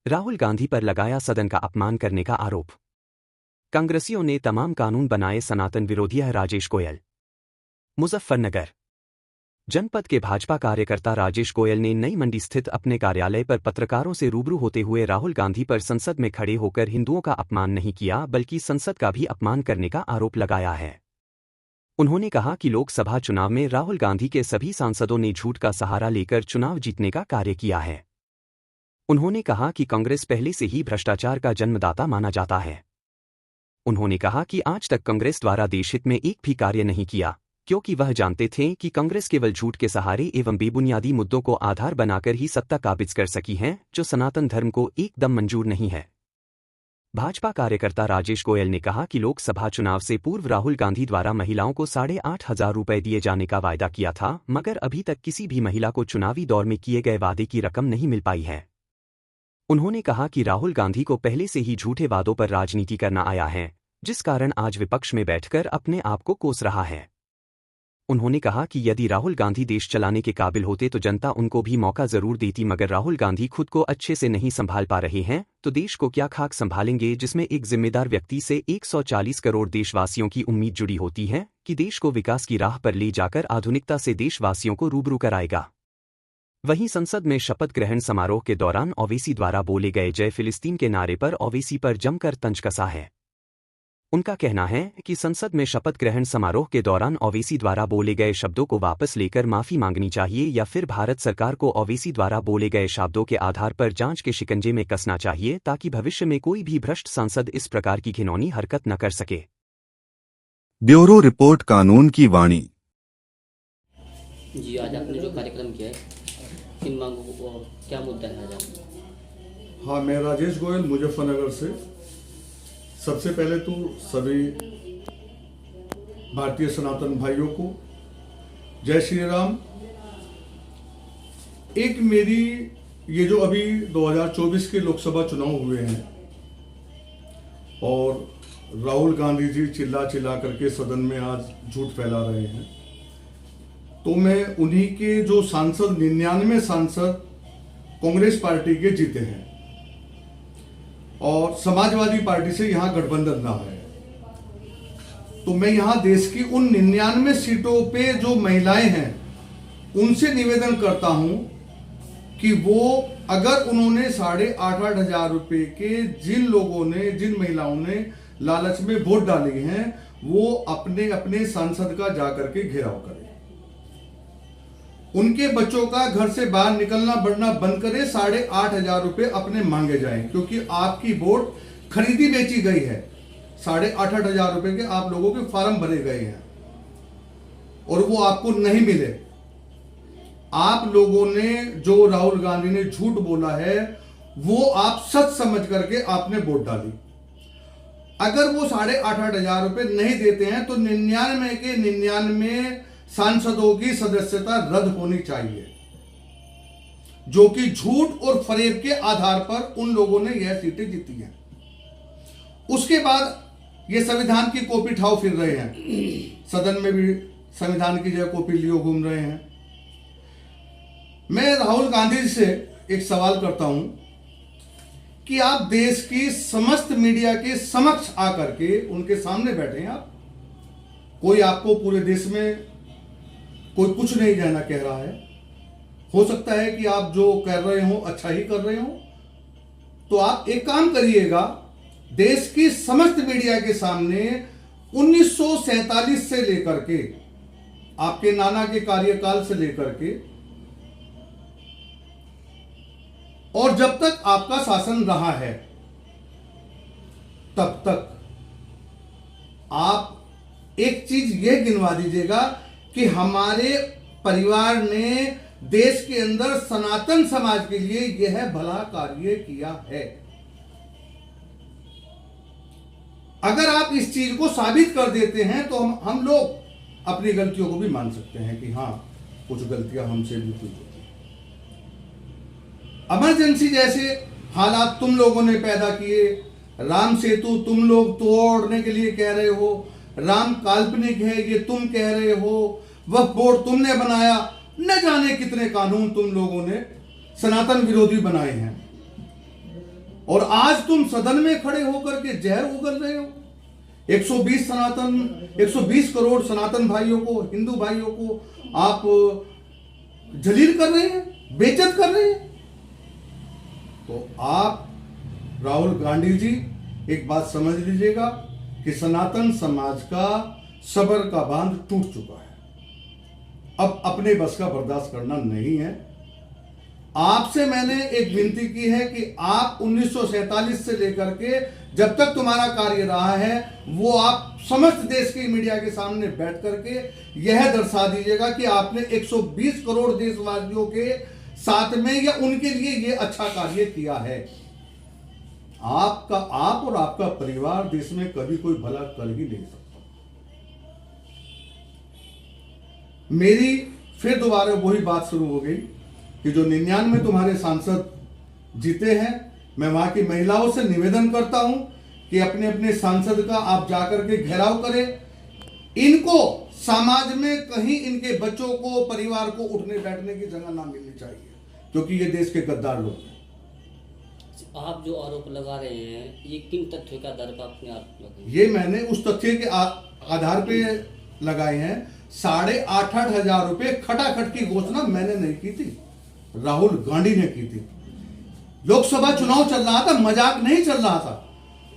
राहुल गांधी पर लगाया सदन का अपमान करने का आरोप। कांग्रेसियों ने तमाम कानून बनाए सनातन विरोधी है राजेश गोयल। मुजफ्फरनगर जनपद के भाजपा कार्यकर्ता राजेश गोयल ने नई मंडी स्थित अपने कार्यालय पर पत्रकारों से रूबरू होते हुए राहुल गांधी पर संसद में खड़े होकर हिंदुओं का अपमान नहीं किया बल्कि संसद का भी अपमान करने का आरोप लगाया है। उन्होंने कहा कि लोकसभा चुनाव में राहुल गांधी के सभी सांसदों ने झूठ का सहारा लेकर चुनाव जीतने का कार्य किया है। उन्होंने कहा कि कांग्रेस पहले से ही भ्रष्टाचार का जन्मदाता माना जाता है। उन्होंने कहा कि आज तक कांग्रेस द्वारा देशहित में एक भी कार्य नहीं किया, क्योंकि वह जानते थे कि कांग्रेस केवल झूठ के सहारे एवं बेबुनियादी मुद्दों को आधार बनाकर ही सत्ता काबिज कर सकी है, जो सनातन धर्म को एकदम मंजूर नहीं है। भाजपा कार्यकर्ता राजेश गोयल ने कहा कि लोकसभा चुनाव से पूर्व राहुल गांधी द्वारा महिलाओं को 8,500 रुपए दिए जाने का वायदा किया था, मगर अभी तक किसी भी महिला को चुनावी दौर में किए गए वादे की रकम नहीं मिल पाई है। उन्होंने कहा कि राहुल गांधी को पहले से ही झूठे वादों पर राजनीति करना आया है, जिस कारण आज विपक्ष में बैठकर अपने आप को कोस रहा है। उन्होंने कहा कि यदि राहुल गांधी देश चलाने के काबिल होते तो जनता उनको भी मौका जरूर देती, मगर राहुल गांधी खुद को अच्छे से नहीं संभाल पा रहे हैं तो देश को क्या खाक संभालेंगे, जिसमें एक जिम्मेदार व्यक्ति से 140 करोड़ देशवासियों की उम्मीद जुड़ी होती है कि देश को विकास की राह पर ले जाकर आधुनिकता से देशवासियों को रूबरू कराएगा। वहीं संसद में शपथ ग्रहण समारोह के दौरान ओवैसी द्वारा बोले गए जय फिलिस्तीन के नारे पर ओवैसी पर जमकर तंज कसा है। उनका कहना है कि संसद में शपथ ग्रहण समारोह के दौरान ओवैसी द्वारा बोले गए शब्दों को वापस लेकर माफी मांगनी चाहिए या फिर भारत सरकार को ओवैसी द्वारा बोले गए शब्दों के आधार पर जांच के शिकंजे में कसना चाहिए, ताकि भविष्य में कोई भी भ्रष्ट सांसद इस प्रकार की घिनौनी हरकत न कर सके। ब्यूरो रिपोर्ट, कानून की वाणी। जी, आज आपने जो कार्यक्रम किया है, किन मांगों को, क्या मुद्दा है आज? हाँ, मैं राजेश गोयल मुजफ्फरनगर से। सबसे पहले तो सभी भारतीय सनातन भाइयों को जय श्री राम। एक मेरी ये जो अभी 2024 के लोकसभा चुनाव हुए हैं और राहुल गांधी जी चिल्ला चिल्ला करके सदन में आज झूठ फैला रहे हैं, तो मैं उन्हीं के जो सांसद 99 सांसद कांग्रेस पार्टी के जीते हैं और समाजवादी पार्टी से यहां गठबंधन रहा है, तो मैं यहां देश की उन 99 सीटों पे जो महिलाएं हैं उनसे निवेदन करता हूं कि वो अगर उन्होंने 8,500 रुपए के जिन महिलाओं ने लालच में वोट डाले हैं, वो अपने अपने सांसद का जाकर के घेराव करें। उनके बच्चों का घर से बाहर निकलना बढ़ना बंद करें, 8,500 रुपए अपने मांगे जाएं, क्योंकि आपकी वोट खरीदी बेची गई है। 8,500 रुपए के आप लोगों के फॉर्म भरे गए हैं और वो आपको नहीं मिले। आप लोगों ने जो राहुल गांधी ने झूठ बोला है वो आप सच समझ करके आपने वोट डाली। अगर वो 8,500 रुपए नहीं देते हैं तो 99 के 99 सांसदों की सदस्यता रद्द होनी चाहिए, जो कि झूठ और फरेब के आधार पर उन लोगों ने यह सीटें जीती हैं। उसके बाद ये संविधान की कॉपी ठाव फिर रहे हैं, सदन में भी संविधान की जो कॉपी लिए घूम रहे हैं। मैं राहुल गांधी से एक सवाल करता हूं कि आप देश की समस्त मीडिया के समक्ष आकर के उनके सामने बैठे हैं। आप कोई आपको पूरे देश में कोई कुछ नहीं कहना कह रहा है। हो सकता है कि आप जो कर रहे हो अच्छा ही कर रहे हो, तो आप एक काम करिएगा, देश की समस्त मीडिया के सामने 1947 से लेकर के आपके नाना के कार्यकाल से लेकर के और जब तक आपका शासन रहा है तब तक आप एक चीज यह गिनवा दीजिएगा कि हमारे परिवार ने देश के अंदर सनातन समाज के लिए यह भला कार्य किया है। अगर आप इस चीज को साबित कर देते हैं तो हम लोग अपनी गलतियों को भी मान सकते हैं कि हाँ, कुछ गलतियां हमसे भी हुई। इमरजेंसी जैसे हालात तुम लोगों ने पैदा किए, राम सेतु तुम लोग तोड़ने के लिए कह रहे हो, राम काल्पनिक है ये तुम कह रहे हो, वक्फ बोर्ड तुमने बनाया, न जाने कितने कानून तुम लोगों ने सनातन विरोधी बनाए हैं। और आज तुम सदन में खड़े होकर के जहर उगल रहे हो। 120 करोड़ सनातन भाइयों को, हिंदू भाइयों को आप जलील कर रहे हैं, बेइज्जत कर रहे हैं। तो आप राहुल गांधी जी एक बात समझ लीजिएगा कि सनातन समाज का सबर का बांध टूट चुका है। अब अपने बस का बर्दाश्त करना नहीं है। आपसे मैंने एक विनती की है कि आप 1947 से लेकर के जब तक तुम्हारा कार्य रहा है वो आप समस्त देश के मीडिया के सामने बैठ करके यह दर्शा दीजिएगा कि आपने 120 करोड़ देशवासियों के साथ में या उनके लिए यह अच्छा कार्य किया है। आप और आपका परिवार देश में कभी कोई भला कर ही नहीं सकता। मेरी फिर दोबारा वही बात शुरू हो गई कि जो 99 तुम्हारे सांसद जीते हैं, मैं वहां की महिलाओं से निवेदन करता हूं कि अपने अपने सांसद का आप जाकर के घेराव करें। इनको समाज में कहीं इनके बच्चों को, परिवार को उठने बैठने की जगह ना मिलनी चाहिए, क्योंकि ये देश के गद्दार लोग हैं। आप जो आरोप लगा रहे हैं ये किन तथ्यों के आधार पर अपने आरोप लगे? ये मैंने उस तथ्य के आधार पे लगाए हैं। 8,500 हजार रुपए खटाखट की घोषणा मैंने नहीं की थी, राहुल गांधी ने की थी। लोकसभा चुनाव चल रहा था, मजाक नहीं चल रहा था।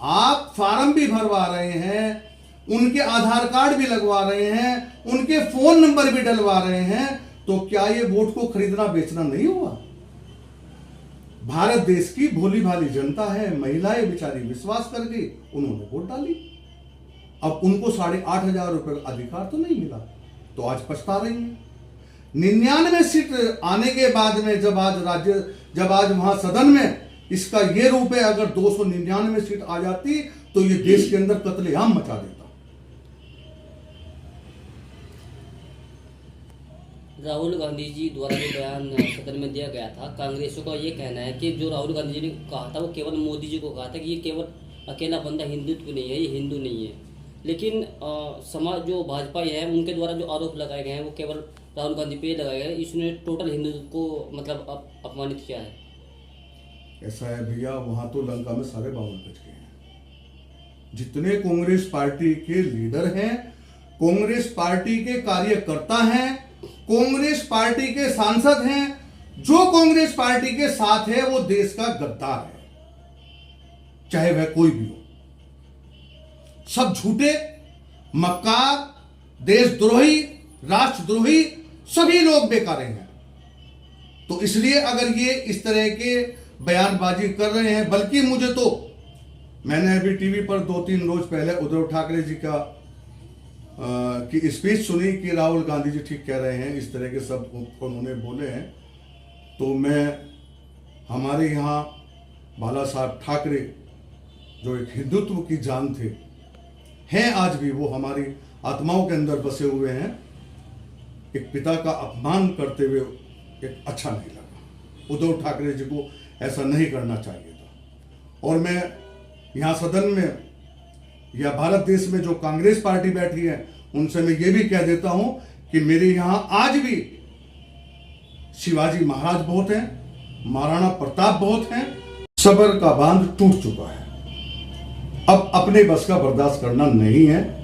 आप फार्म भी भरवा रहे हैं, उनके आधार कार्ड भी लगवा रहे हैं, उनके फोन नंबर भी डलवा रहे हैं, तो क्या ये वोट को खरीदना बेचना नहीं हुआ? भारत देश की भोली भाली जनता है, महिलाएं बेचारी विश्वास कर गई, उन्होंने वोट डाली। अब उनको 8,500 रुपए का अधिकार तो नहीं मिला, तो आज पछता रही है। 99 सीट आने के बाद में जब आज वहां सदन में इसका ये रूप है, अगर 299 सीट आ जाती तो ये देश के अंदर कत्लेआम मचा देता। राहुल गांधी जी द्वारा जो बयान सदन में दिया गया था, कांग्रेसियों का ये कहना है कि जो राहुल गांधी जी ने कहा था वो केवल मोदी जी को कहा था कि ये केवल अकेला बंदा हिंदुत्व नहीं है, ये हिंदू नहीं है। लेकिन समाज जो भाजपा है उनके द्वारा जो आरोप लगाए गए हैं वो केवल राहुल गांधी पे लगाए गए, इसने टोटल हिंदुत्व को मतलब अपमानित किया है। ऐसा है भैया, वहां तो लंका में सारे बावन बच गए हैं। जितने कांग्रेस पार्टी के लीडर हैं, कांग्रेस पार्टी के कार्यकर्ता हैं, कांग्रेस पार्टी के सांसद हैं, जो कांग्रेस पार्टी के साथ है वो देश का गद्दार है, चाहे वह कोई भी हो। सब झूठे, मक्कार, देशद्रोही, राष्ट्रद्रोही, सभी लोग बेकार हैं। तो इसलिए अगर ये इस तरह के बयानबाजी कर रहे हैं, बल्कि मुझे तो, मैंने अभी टीवी पर 2-3 रोज पहले उद्धव ठाकरे जी की स्पीच सुनी कि राहुल गांधी जी ठीक कह रहे हैं, इस तरह के सब उन्होंने बोले हैं। तो मैं हमारे यहाँ बाला साहब ठाकरे जो एक हिंदुत्व की जान थे, हैं आज भी, वो हमारी आत्माओं के अंदर बसे हुए हैं। एक पिता का अपमान करते हुए एक अच्छा नहीं लगा। उद्धव ठाकरे जी को ऐसा नहीं करना चाहिए था। और मैं यहाँ सदन में या भारत देश में जो कांग्रेस पार्टी बैठी है उनसे मैं ये भी कह देता हूं कि मेरे यहां आज भी शिवाजी महाराज बहुत हैं, महाराणा प्रताप बहुत हैं। सबर का बांध टूट चुका है। अब अपने बस का बर्दाश्त करना नहीं है।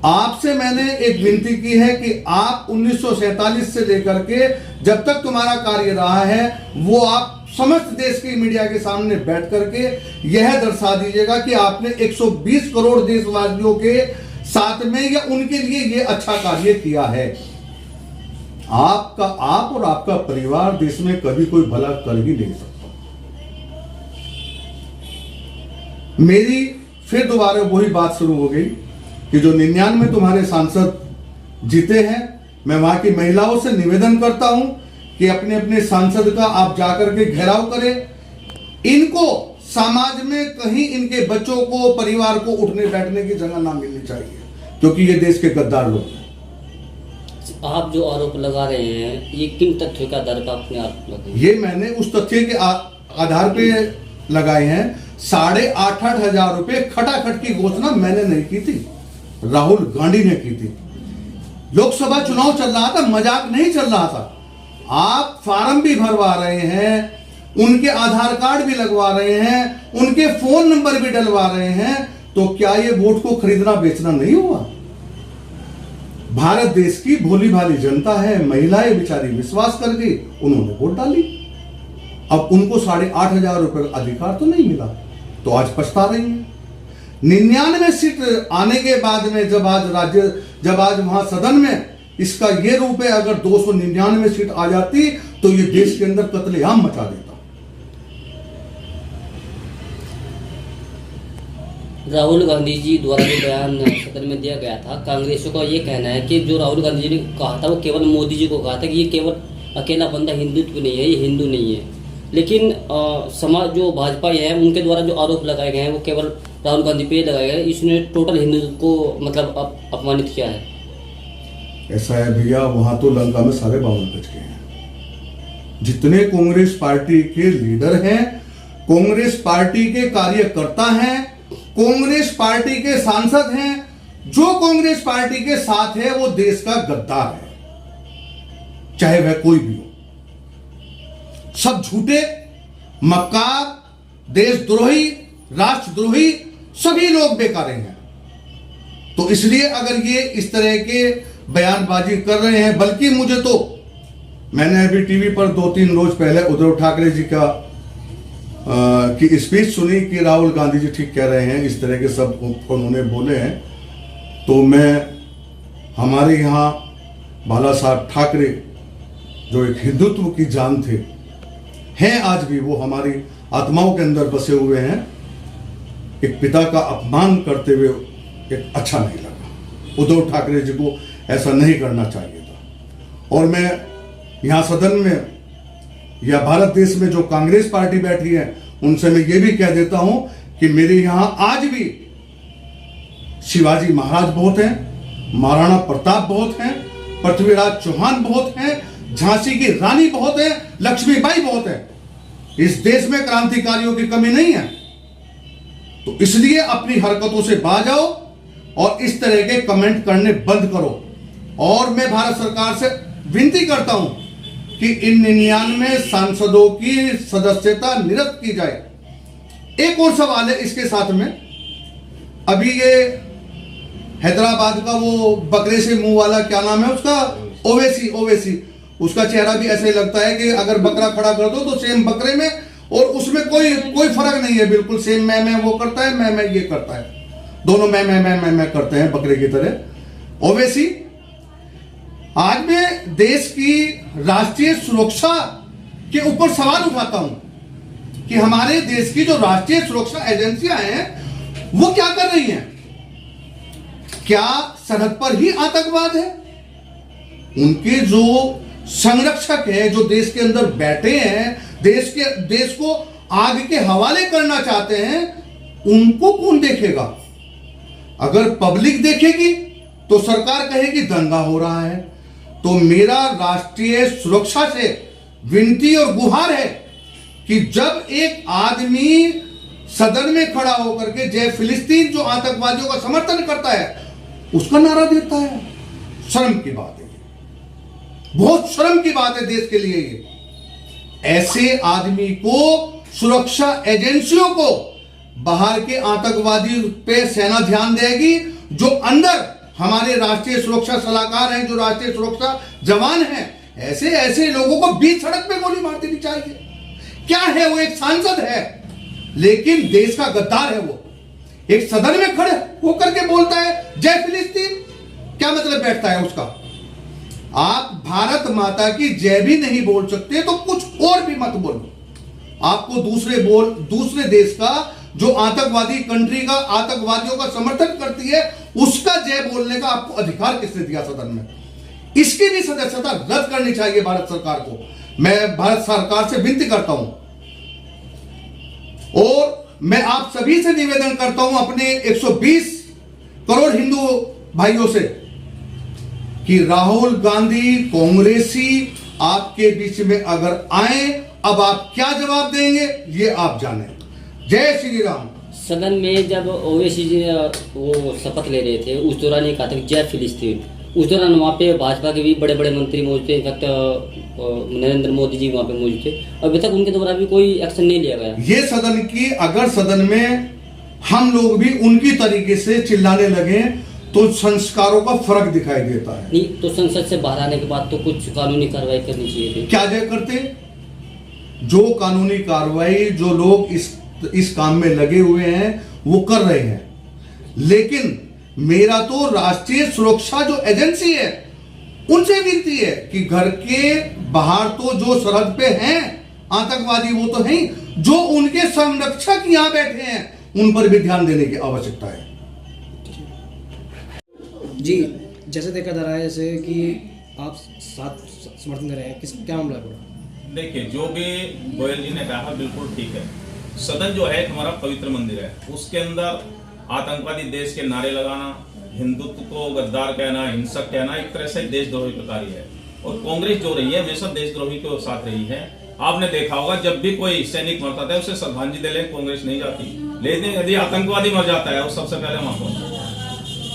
आपसे मैंने एक विनती की है कि आप 1947 से लेकर के जब तक तुम्हारा कार्य रहा है वो आप समस्त देश के मीडिया के सामने बैठ करके यह दर्शा दीजिएगा कि आपने 120 करोड़ देशवासियों के साथ में या उनके लिए यह अच्छा कार्य किया है। आप और आपका परिवार देश में कभी कोई भला कर ही नहीं सकता। मेरी फिर दोबारा वही बात शुरू हो गई कि जो 99 तुम्हारे सांसद जीते हैं, मैं वहां की महिलाओं से निवेदन करता हूं कि अपने अपने सांसद का आप जाकर के घेराव करें। इनको समाज में कहीं इनके बच्चों को, परिवार को उठने बैठने की जगह ना मिलनी चाहिए, क्योंकि ये देश के गद्दार लोग हैं। आप जो आरोप लगा रहे हैं ये किन तथ्यों के आधार पर अपने आरोप लगे? ये मैंने उस तथ्य के आधार पे लगाए हैं। 8,500 हजार रुपए खटाखट की घोषणा मैंने नहीं की थी, राहुल गांधी ने की थी। लोकसभा चुनाव चल रहा था, मजाक नहीं चल रहा था। आप फार्म भी भरवा रहे हैं, उनके आधार कार्ड भी लगवा रहे हैं, उनके फोन नंबर भी डलवा रहे हैं, तो क्या ये वोट को खरीदना बेचना नहीं हुआ? भारत देश की भोली भाली जनता है, महिलाएं बेचारी विश्वास कर गई, उन्होंने वोट डाली। अब उनको 8,500 रुपए का अधिकार तो नहीं मिला, तो आज पछता रही है। 99 सीट आने के बाद में जब आज वहां सदन में इसका ये रूप है, अगर 299 सीट आ जाती तो ये देश के अंदर कत्लेआम मचा देता। राहुल गांधी जी द्वारा जो बयान सदन में दिया गया था, कांग्रेसियों का ये कहना है कि जो राहुल गांधी जी ने कहा था वो केवल मोदी जी को कहा था कि ये केवल अकेला बंदा हिंदुत्व नहीं है, ये हिंदू नहीं है। लेकिन समाज जो भाजपा है उनके द्वारा जो आरोप लगाए गए हैं वो केवल राहुल गांधी पे लगाए गए, इसने टोटल हिंदुत्व को मतलब अपमानित किया है। ऐसा है भैया, वहां तो लंका में सारे बावन बज गए हैं। जितने कांग्रेस पार्टी के लीडर हैं, कांग्रेस पार्टी के कार्यकर्ता हैं, कांग्रेस पार्टी के सांसद हैं, जो कांग्रेस पार्टी के साथ है वो देश का गद्दार है, चाहे वह कोई भी हो। सब झूठे, मक्कार, देशद्रोही, राष्ट्रद्रोही, सभी लोग बेकार हैं। तो इसलिए अगर ये इस तरह के बयानबाजी कर रहे हैं, बल्कि मुझे तो, मैंने अभी टीवी पर 2-3 रोज पहले उद्धव ठाकरे जी की स्पीच सुनी कि राहुल गांधी जी ठीक कह रहे हैं, इस तरह के सब उन्होंने बोले हैं। तो मैं हमारे यहाँ बाला साहब ठाकरे जो एक हिंदुत्व की जान थे, हैं आज भी, वो हमारी आत्माओं के अंदर बसे हुए हैं। एक पिता का अपमान करते हुए एक अच्छा नहीं लगा। उद्धव ठाकरे जी को ऐसा नहीं करना चाहिए था। और मैं यहां सदन में या भारत देश में जो कांग्रेस पार्टी बैठी है उनसे मैं ये भी कह देता हूं कि मेरे यहां आज भी शिवाजी महाराज बहुत हैं, महाराणा प्रताप बहुत हैं, पृथ्वीराज चौहान बहुत हैं, झांसी की रानी बहुत है, लक्ष्मीबाई बहुत है। इस देश में क्रांतिकारियों की कमी नहीं है। तो इसलिए अपनी हरकतों से बाज आओ और इस तरह के कमेंट करने बंद करो। और मैं भारत सरकार से विनती करता हूं कि इन 99 सांसदों की सदस्यता निरस्त की जाए। एक और सवाल है इसके साथ में, अभी ये हैदराबाद का वो बकरे से मुंह वाला, क्या नाम है उसका, ओवैसी, उसका चेहरा भी ऐसे लगता है कि अगर बकरा खड़ा कर दो तो सेम बकरे में, और उसमें कोई फर्क नहीं है, बिल्कुल सेम मैं वो करता है, मैं ये करता है, दोनों मैं करते हैं बकरे की तरह। ओवैसी, आज मैं देश की राष्ट्रीय सुरक्षा के ऊपर सवाल उठाता हूं कि हमारे देश की जो राष्ट्रीय सुरक्षा एजेंसियां हैं वो क्या कर रही हैं? क्या सरहद पर ही आतंकवाद है? उनके जो संरक्षक है, जो देश के अंदर बैठे हैं, देश को आग के हवाले करना चाहते हैं, उनको कौन देखेगा? अगर पब्लिक देखेगी तो सरकार कहेगी दंगा हो रहा है। तो मेरा राष्ट्रीय सुरक्षा से विनती और गुहार है कि जब एक आदमी सदन में खड़ा होकर के जय फिलिस्तीन जो आतंकवादियों का समर्थन करता है उसका नारा देता है, शर्म की बात है, बहुत शर्म की बात है देश के लिए ये। ऐसे आदमी को सुरक्षा एजेंसियों को, बाहर के आतंकवादी पे सेना ध्यान देगी, जो अंदर हमारे राष्ट्रीय सुरक्षा सलाहकार हैं, जो राष्ट्रीय सुरक्षा जवान हैं, ऐसे लोगों को बीच सड़क पे गोली मार देनी चाहिए। क्या है वो? एक सांसद है लेकिन देश का गद्दार है। वो एक सदन में खड़े होकर के बोलता है जय फिलिस्तीन, क्या मतलब बैठता है उसका? आप भारत माता की जय भी नहीं बोल सकते तो कुछ और भी मत बोलो। आपको दूसरे देश का जो आतंकवादी कंट्री का आतंकवादियों का समर्थन करती है उसका जय बोलने का आपको अधिकार किसने दिया सदन में? इसकी भी सदस्यता रद्द करनी चाहिए भारत सरकार को। मैं भारत सरकार से विनती करता हूं और मैं आप सभी से निवेदन करता हूं, अपने 120 करोड़ हिंदू भाइयों से, कि राहुल गांधी कांग्रेसी आपके बीच में अगर आए, अब आप क्या जवाब देंगे ये आप जाने। जय श्री राम। सदन में जब ओवैसी जी वो शपथ ले रहे थे उस दौरान ये कहा था कि जय फिलिस्तीन, उस दौरान वहाँ पे भाजपा के भी बड़े बड़े मंत्री मौजूद थे, इनफैक्ट नरेंद्र मोदी जी वहाँ पे मौजूद थे। अभी तक उनके द्वारा भी कोई एक्शन नहीं लिया गया। ये सदन की, अगर सदन में हम लोग भी उनकी तरीके से चिल्लाने लगे तो संस्कारों का फर्क दिखाई देता है। नहीं तो संसद से बाहर आने के बाद तो कुछ कानूनी कार्रवाई करनी चाहिए थी। क्या जय करते? जो कानूनी कार्रवाई जो लोग इस काम में लगे हुए हैं वो कर रहे हैं, लेकिन मेरा तो राष्ट्रीय सुरक्षा जो एजेंसी है उनसे विनती है कि घर के बाहर तो जो सरहद पे हैं आतंकवादी वो तो हैं, जो उनके संरक्षक यहां बैठे हैं उन पर भी ध्यान देने की आवश्यकता है। जी, जैसे देखा जा रहा है जैसे कि आप साथ समर्थन कर रहे हैं, क्या मामला है? देखिए, जो भी गोयल जी ने कहा बिल्कुल ठीक है। सदन जो है हमारा पवित्र मंदिर है, उसके अंदर आतंकवादी देश के नारे लगाना, हिंदुत्व को गद्दार कहना, हिंसक कहना एक तरह से देशद्रोही प्रकार है। और कांग्रेस जो रही है हमेशा देशद्रोही के साथ रही है। आपने देखा होगा जब भी कोई सैनिक मरता था उसे श्रद्धांजलि देने कांग्रेस नहीं जाती, लेकिन यदि आतंकवादी मर जाता है वो सबसे पहले वहां पहुंचता है।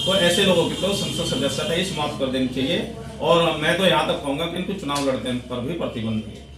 तो ऐसे लोगों की तो संसद सदस्यता ही समाप्त कर देनी चाहिए। और मैं तो यहाँ तक कहूंगा कि इनको चुनाव लड़ने पर भी प्रतिबंध है।